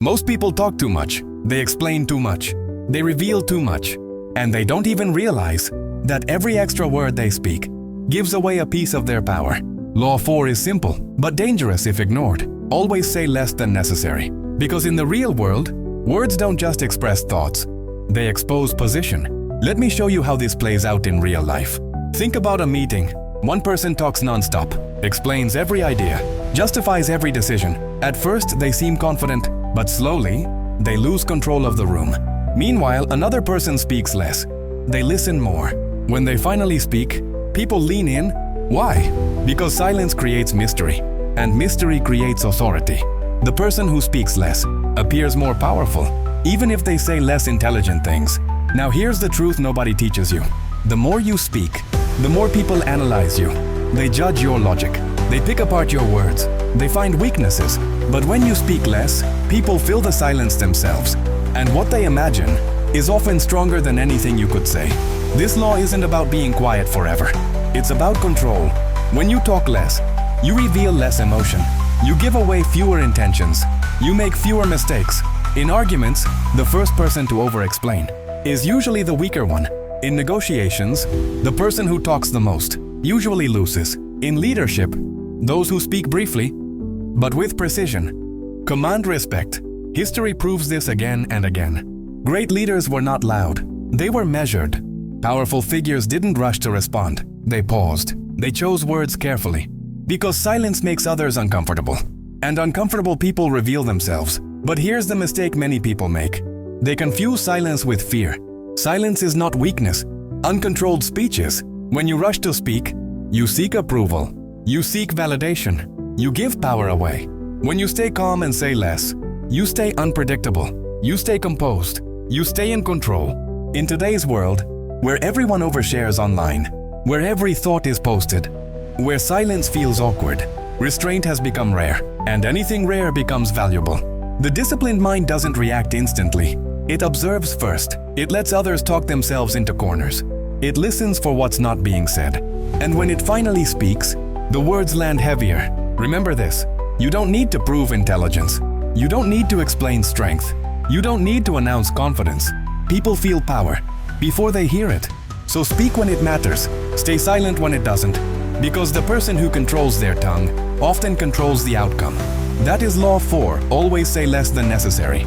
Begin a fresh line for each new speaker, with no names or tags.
Most people talk too much, they explain too much, they reveal too much, and they don't even realize that every extra word they speak gives away a piece of their power. Law 4 is simple, but dangerous if ignored. Always say less than necessary. Because in the real world, words don't just express thoughts, they expose position. Let me show you how this plays out in real life. Think about a meeting. One person talks non-stop, explains every idea, justifies every decision. At first, they seem confident, but slowly, they lose control of the room. Meanwhile, another person speaks less. They listen more. When they finally speak, people lean in. Why? Because silence creates mystery, and mystery creates authority. The person who speaks less appears more powerful, even if they say less intelligent things. Now here's the truth nobody teaches you. The more you speak, the more people analyze you. They judge your logic. They pick apart your words. They find weaknesses. But when you speak less, people fill the silence themselves. And what they imagine is often stronger than anything you could say. This law isn't about being quiet forever. It's about control. When you talk less, you reveal less emotion. You give away fewer intentions. You make fewer mistakes. In arguments, the first person to over-explain is usually the weaker one. In negotiations, the person who talks the most usually loses. In leadership, those who speak briefly, but with precision, command respect. History proves this again and again. Great leaders were not loud. They were measured. Powerful figures didn't rush to respond. They paused. They chose words carefully. Because silence makes others uncomfortable. And uncomfortable people reveal themselves. But here's the mistake many people make. They confuse silence with fear. Silence is not weakness. Uncontrolled speech is. When you rush to speak, you seek approval. You seek validation. You give power away. When you stay calm and say less, you stay unpredictable. You stay composed. You stay in control. In today's world, where everyone overshares online, where every thought is posted, where silence feels awkward, restraint has become rare, and anything rare becomes valuable. The disciplined mind doesn't react instantly. It observes first. It lets others talk themselves into corners. It listens for what's not being said. And when it finally speaks, the words land heavier. Remember this: you don't need to prove intelligence. You don't need to explain strength. You don't need to announce confidence. People feel power before they hear it. So speak when it matters. Stay silent when it doesn't. Because the person who controls their tongue often controls the outcome. That is Law 4. Always say less than necessary.